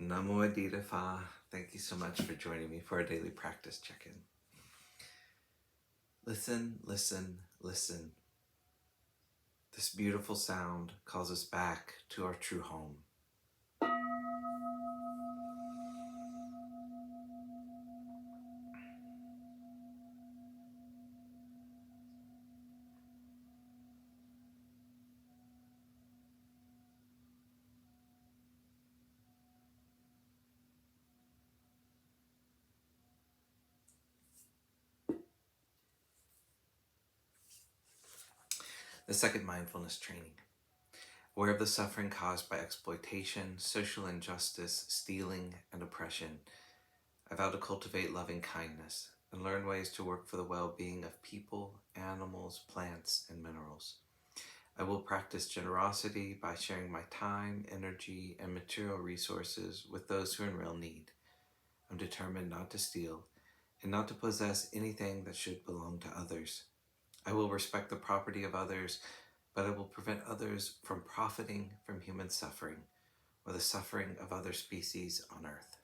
Namo Adita Fa. Thank you so much for joining me for our daily practice check-in. Listen, listen, listen. This beautiful sound calls us back to our true home. The second mindfulness training. Aware of the suffering caused by exploitation, social injustice, stealing, and oppression, I vow to cultivate loving kindness and learn ways to work for the well-being of people, animals, plants, and minerals. I will practice generosity by sharing my time, energy, and material resources with those who are in real need. I'm determined not to steal and not to possess anything that should belong to others. I will respect the property of others, but I will prevent others from profiting from human suffering or the suffering of other species on earth.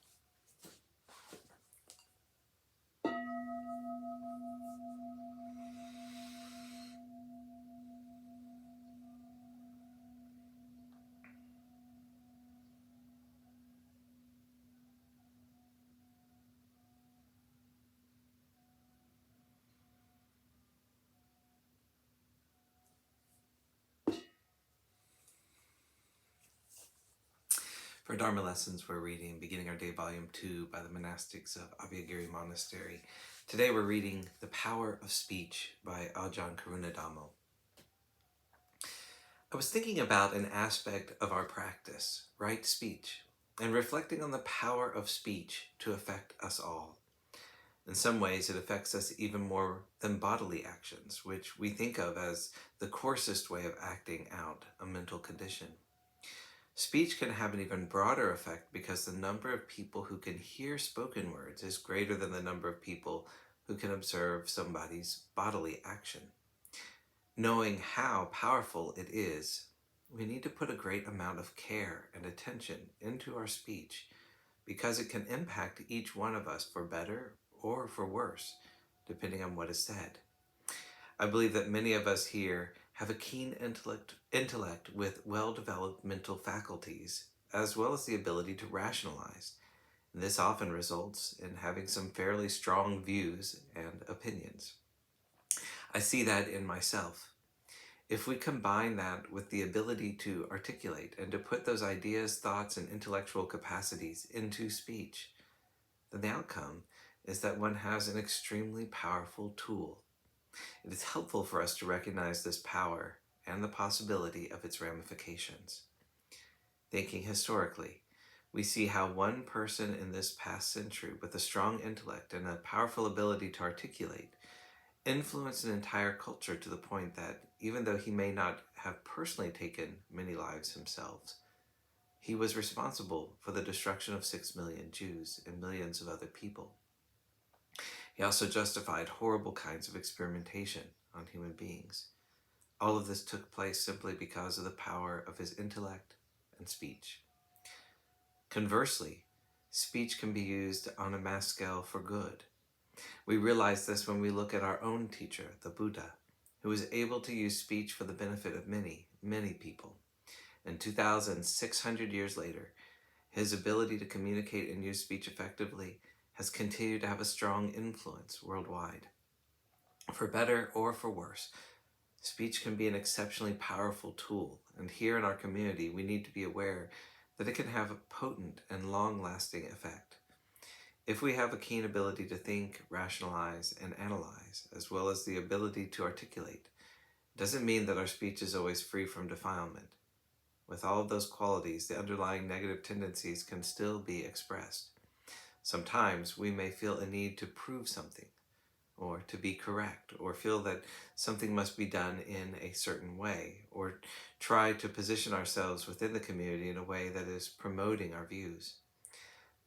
For Dharma lessons, we're reading Beginning Our Day, Volume 2 by the monastics of Abhayagiri Monastery. Today we're reading The Power of Speech by Ajahn Karunadhammo. I was thinking about an aspect of our practice, right speech, and reflecting on the power of speech to affect us all. In some ways, it affects us even more than bodily actions, which we think of as the coarsest way of acting out a mental condition. Speech can have an even broader effect because the number of people who can hear spoken words is greater than the number of people who can observe somebody's bodily action. Knowing how powerful it is, we need to put a great amount of care and attention into our speech because it can impact each one of us for better or for worse, depending on what is said. I believe that many of us here have a keen intellect with well-developed mental faculties, as well as the ability to rationalize. And this often results in having some fairly strong views and opinions. I see that in myself. If we combine that with the ability to articulate and to put those ideas, thoughts, and intellectual capacities into speech, then the outcome is that one has an extremely powerful tool. It is helpful for us to recognize this power and the possibility of its ramifications. Thinking historically, we see how one person in this past century with a strong intellect and a powerful ability to articulate influenced an entire culture to the point that even though he may not have personally taken many lives himself, he was responsible for the destruction of 6 million Jews and millions of other people. He also justified horrible kinds of experimentation on human beings. All of this took place simply because of the power of his intellect and speech. Conversely, speech can be used on a mass scale for good. We realize this when we look at our own teacher, the Buddha, who was able to use speech for the benefit of many, many people. And 2,600 years later, his ability to communicate and use speech effectively has continued to have a strong influence worldwide. For better or for worse, speech can be an exceptionally powerful tool, and here in our community we need to be aware that it can have a potent and long-lasting effect. If we have a keen ability to think, rationalize, and analyze, as well as the ability to articulate, it doesn't mean that our speech is always free from defilement. With all of those qualities, the underlying negative tendencies can still be expressed. Sometimes we may feel a need to prove something, or to be correct, or feel that something must be done in a certain way, or try to position ourselves within the community in a way that is promoting our views.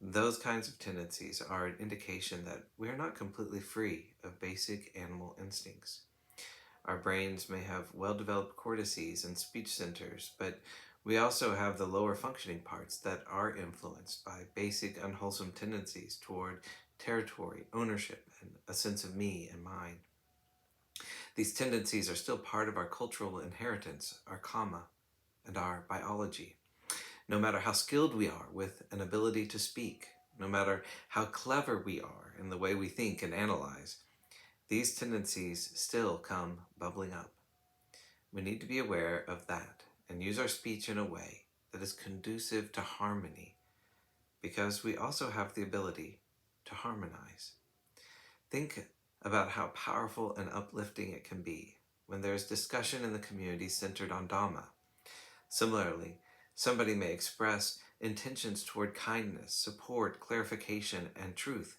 Those kinds of tendencies are an indication that we are not completely free of basic animal instincts. Our brains may have well-developed cortices and speech centers, but We also have the lower functioning parts that are influenced by basic unwholesome tendencies toward territory, ownership, and a sense of me and mine. These tendencies are still part of our cultural inheritance, our karma, and our biology. No matter how skilled we are with an ability to speak, no matter how clever we are in the way we think and analyze, these tendencies still come bubbling up. We need to be aware of that and use our speech in a way that is conducive to harmony, because we also have the ability to harmonize. Think about how powerful and uplifting it can be when there is discussion in the community centered on Dhamma. Similarly, somebody may express intentions toward kindness, support, clarification, and truth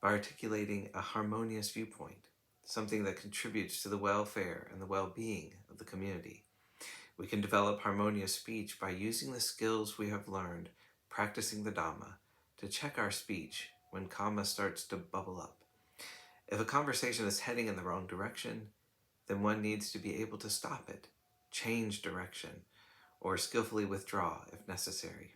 by articulating a harmonious viewpoint, something that contributes to the welfare and the well-being of the community. We can develop harmonious speech by using the skills we have learned practicing the Dhamma to check our speech when karma starts to bubble up. If a conversation is heading in the wrong direction, then one needs to be able to stop it, change direction, or skillfully withdraw if necessary.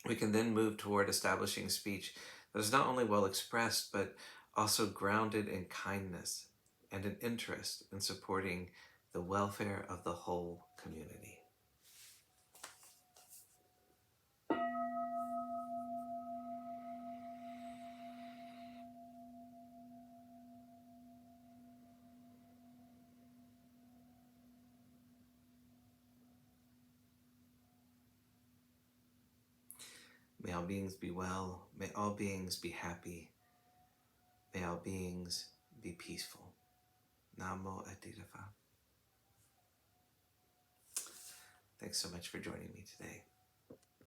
We can then move toward establishing a speech that is not only well expressed, but also grounded in kindness and an interest in supporting the welfare of the whole community. May all beings be well. May all beings be happy. May all beings be peaceful. Namo Adirafa. Thanks so much for joining me today.